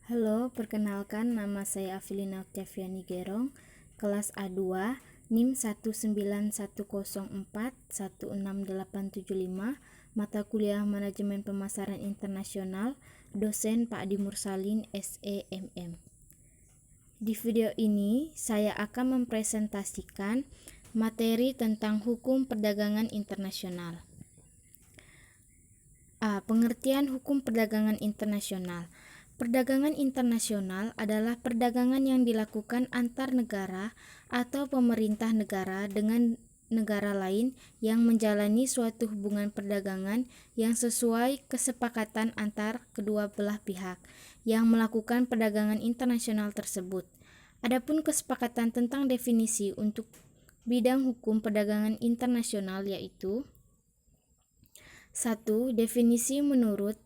Halo, perkenalkan nama saya Avilina Oktaviani Gerong, kelas A2, NIM 19104-16875, mata kuliah Manajemen Pemasaran Internasional, dosen Pak Adi Mursalin, SEMM. Di video ini, saya akan mempresentasikan materi tentang hukum perdagangan internasional. Pengertian hukum perdagangan internasional. Perdagangan internasional adalah perdagangan yang dilakukan antar negara atau pemerintah negara dengan negara lain yang menjalani suatu hubungan perdagangan yang sesuai kesepakatan antar kedua belah pihak yang melakukan perdagangan internasional tersebut. Adapun kesepakatan tentang definisi untuk bidang hukum perdagangan internasional yaitu 1. Definisi menurut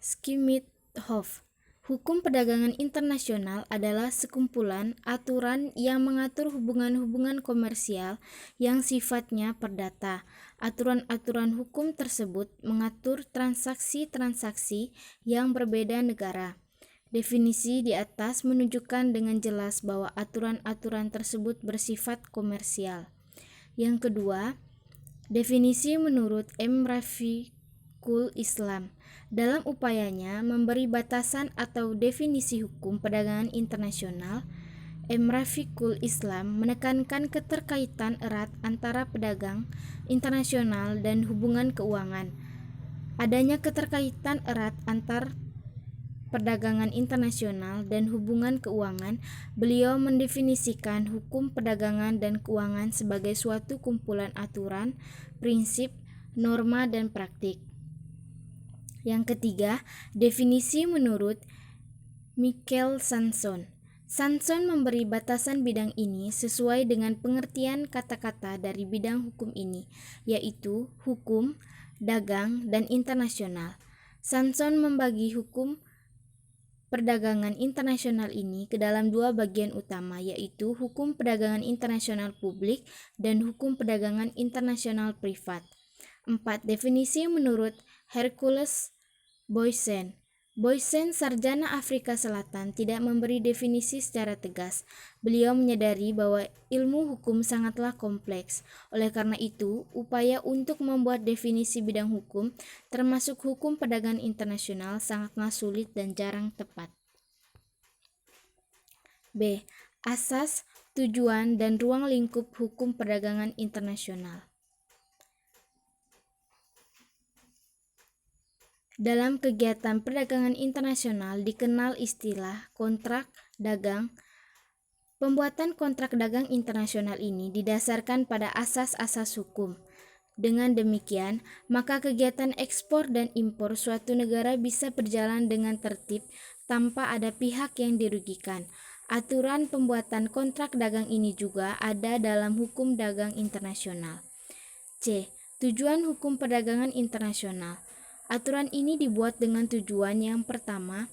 Schmidt-Hoff. Hukum perdagangan internasional adalah sekumpulan aturan yang mengatur hubungan-hubungan komersial yang sifatnya perdata. Aturan-aturan hukum tersebut mengatur transaksi-transaksi yang berbeda negara. Definisi di atas menunjukkan dengan jelas bahwa aturan-aturan tersebut bersifat komersial. Yang kedua, definisi menurut M. Rafiqul Islam. Dalam upayanya memberi batasan atau definisi hukum perdagangan internasional, M. Rafiqul Islam menekankan keterkaitan erat antara pedagang internasional dan hubungan keuangan. Adanya keterkaitan erat antar perdagangan internasional dan hubungan keuangan, beliau mendefinisikan hukum perdagangan dan keuangan sebagai suatu kumpulan aturan, prinsip, norma, dan praktik. Yang ketiga, definisi menurut Michael Sanson. Sanson memberi batasan bidang ini sesuai dengan pengertian kata-kata dari bidang hukum ini, yaitu hukum, dagang, dan internasional. Sanson membagi hukum perdagangan internasional ini ke dalam dua bagian utama, yaitu hukum perdagangan internasional publik dan hukum perdagangan internasional privat. 4. Definisi menurut Hercules Boysen. Boysen, sarjana Afrika Selatan, tidak memberi definisi secara tegas. Beliau menyadari bahwa ilmu hukum sangatlah kompleks. Oleh karena itu, upaya untuk membuat definisi bidang hukum, termasuk hukum perdagangan internasional, sangatlah sulit dan jarang tepat. B. Asas, tujuan, dan ruang lingkup hukum perdagangan internasional. Dalam kegiatan perdagangan internasional dikenal istilah kontrak dagang. Pembuatan kontrak dagang internasional ini didasarkan pada asas-asas hukum. Dengan demikian, maka kegiatan ekspor dan impor suatu negara bisa berjalan dengan tertib tanpa ada pihak yang dirugikan. Aturan pembuatan kontrak dagang ini juga ada dalam hukum dagang internasional. C. Tujuan hukum perdagangan internasional. Aturan ini dibuat dengan tujuan yang pertama,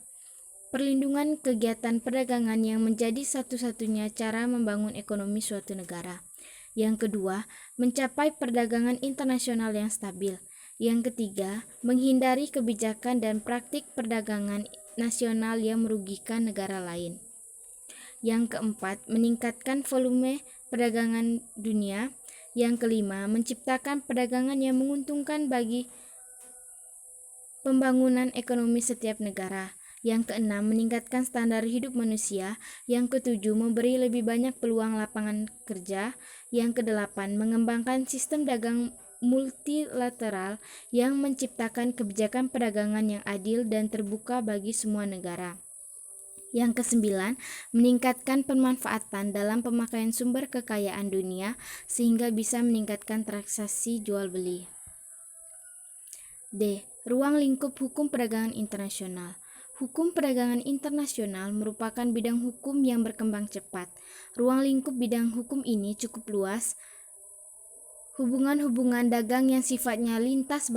perlindungan kegiatan perdagangan yang menjadi satu-satunya cara membangun ekonomi suatu negara. Yang kedua, mencapai perdagangan internasional yang stabil. Yang ketiga, menghindari kebijakan dan praktik perdagangan nasional yang merugikan negara lain. Yang keempat, meningkatkan volume perdagangan dunia. Yang kelima, menciptakan perdagangan yang menguntungkan bagi pembangunan ekonomi setiap negara. Yang keenam, meningkatkan standar hidup manusia. Yang ketujuh, memberi lebih banyak peluang lapangan kerja. Yang kedelapan, mengembangkan sistem dagang multilateral yang menciptakan kebijakan perdagangan yang adil dan terbuka bagi semua negara. Yang kesembilan, meningkatkan pemanfaatan dalam pemakaian sumber kekayaan dunia sehingga bisa meningkatkan transaksi jual beli. D. Ruang lingkup hukum perdagangan internasional. Hukum perdagangan internasional merupakan bidang hukum yang berkembang cepat. Ruang lingkup bidang hukum ini cukup luas. Hubungan-hubungan dagang yang sifatnya lintas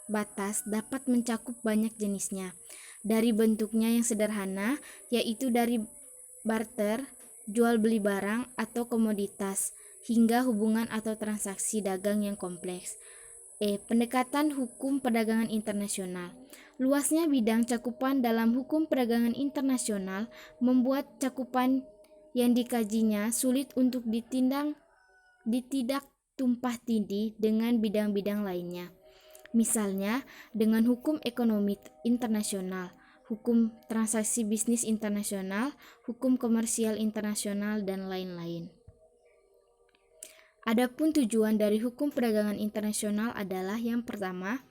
batas dapat mencakup banyak jenisnya. Dari bentuknya yang sederhana, yaitu dari barter, jual beli barang atau komoditas, hingga hubungan atau transaksi dagang yang kompleks. Pendekatan hukum perdagangan internasional. Luasnya bidang cakupan dalam hukum perdagangan internasional membuat cakupan yang dikajinya sulit untuk ditidak tumpah tindih dengan bidang-bidang lainnya. Misalnya dengan hukum ekonomi internasional, hukum transaksi bisnis internasional, hukum komersial internasional, dan lain-lain. Adapun tujuan dari hukum perdagangan internasional adalah yang pertama,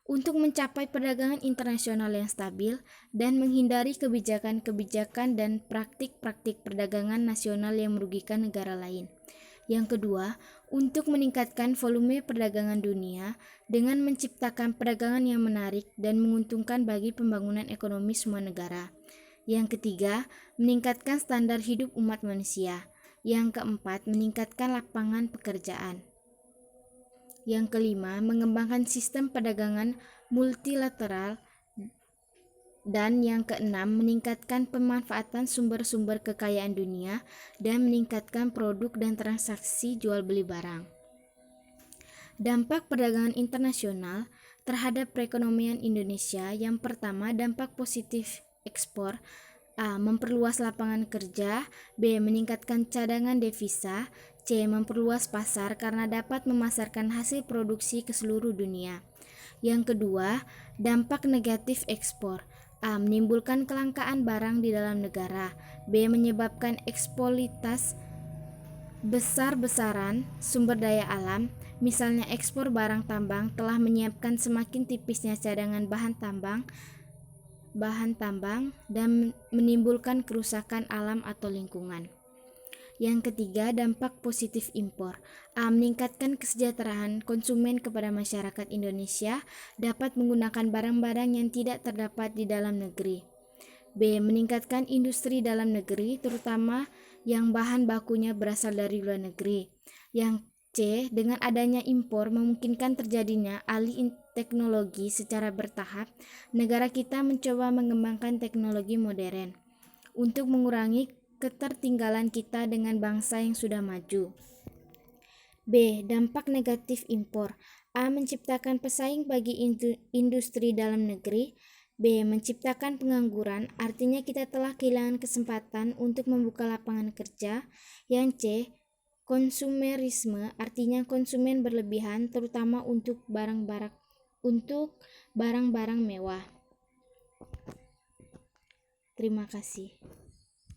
untuk mencapai perdagangan internasional yang stabil dan menghindari kebijakan-kebijakan dan praktik-praktik perdagangan nasional yang merugikan negara lain. Yang kedua, untuk meningkatkan volume perdagangan dunia dengan menciptakan perdagangan yang menarik dan menguntungkan bagi pembangunan ekonomi semua negara. Yang ketiga, meningkatkan standar hidup umat manusia. Yang keempat, meningkatkan lapangan pekerjaan. Yang kelima, mengembangkan sistem perdagangan multilateral. Dan yang keenam, meningkatkan pemanfaatan sumber-sumber kekayaan dunia dan meningkatkan produk dan transaksi jual beli barang. Dampak perdagangan internasional terhadap perekonomian Indonesia. Yang pertama, dampak positif ekspor. A. Memperluas lapangan kerja. B. Meningkatkan cadangan devisa. C. Memperluas pasar karena dapat memasarkan hasil produksi ke seluruh dunia. Yang kedua, dampak negatif ekspor. A. Menimbulkan kelangkaan barang di dalam negara. B. Menyebabkan eksploitasi besar-besaran sumber daya alam. Misalnya ekspor barang tambang telah menyiapkan semakin tipisnya cadangan bahan tambang dan menimbulkan kerusakan alam atau lingkungan. Yang ketiga, dampak positif impor. A. Meningkatkan kesejahteraan konsumen kepada masyarakat Indonesia dapat menggunakan barang-barang yang tidak terdapat di dalam negeri. B. Meningkatkan industri dalam negeri, terutama yang bahan bakunya berasal dari luar negeri. Yang C. Dengan adanya impor memungkinkan terjadinya alih teknologi secara bertahap. Negara kita mencoba mengembangkan teknologi modern untuk mengurangi ketertinggalan kita dengan bangsa yang sudah maju. B. Dampak negatif impor. A. Menciptakan pesaing bagi industri dalam negeri. B. Menciptakan pengangguran, artinya kita telah kehilangan kesempatan untuk membuka lapangan kerja. Yang C. Konsumerisme, artinya konsumen berlebihan, terutama untuk barang-barang mewah. Terima kasih.